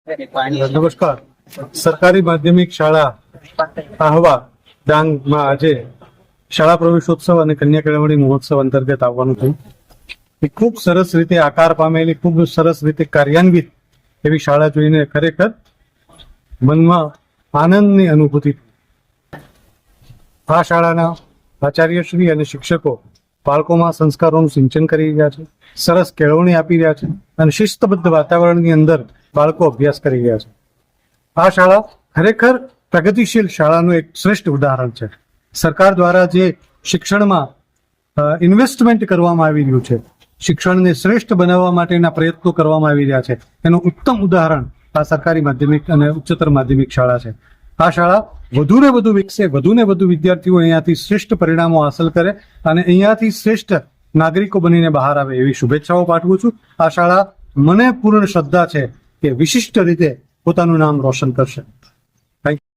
નમસ્કાર. સરકારી માધ્યમિક શાળા આહવા ડાંગમાં આજે શાળા પ્રવેશોત્સવ અને કન્યા કેળવણી મહોત્સવ અંતર્ગત આવવાનું થયું. એ ખૂબ સરસ રીતે આકાર પામેલી, ખૂબ સરસ રીતે કાર્યાન્વિત એવી શાળા જોઈને ખરેખર મનમાં આનંદની અનુભૂતિ. આ શાળાના આચાર્યશ્રી અને શિક્ષકો બાળકોમાં સંસ્કારોનું સિંચન કરી રહ્યા છે, સરસ કેળવણી આપી રહ્યા છે અને શિસ્તબદ્ધ વાતાવરણની અંદર બાળકો અભ્યાસ કરી રહ્યા છે. આ શાળા ખરેખર પ્રગતિશીલ શાળાનું એક શ્રેષ્ઠ ઉદાહરણ છે. સરકાર દ્વારા જે શિક્ષણમાં ઇન્વેસ્ટમેન્ટ કરવામાં આવી રહ્યું છે, શિક્ષણને શ્રેષ્ઠ બનાવવા માટેના પ્રયત્નો કરવામાં આવી રહ્યા છે, એનું ઉત્તમ ઉદાહરણ આ સરકારી માધ્યમિક અને ઉચ્ચતર માધ્યમિક શાળા છે. આ શાળા વધુને વધુ વિકસે, વધુને વધુ વિદ્યાર્થીઓ અહીંયાથી શ્રેષ્ઠ પરિણામો હાંસલ કરે અને અહીંયાથી શ્રેષ્ઠ નાગરિકો બનીને બહાર આવે એવી શુભેચ્છાઓ પાઠવું છું. આ શાળા મને પૂર્ણ શ્રદ્ધા છે કે વિશિષ્ટ રીતે પોતાનું નામ રોશન કરશે.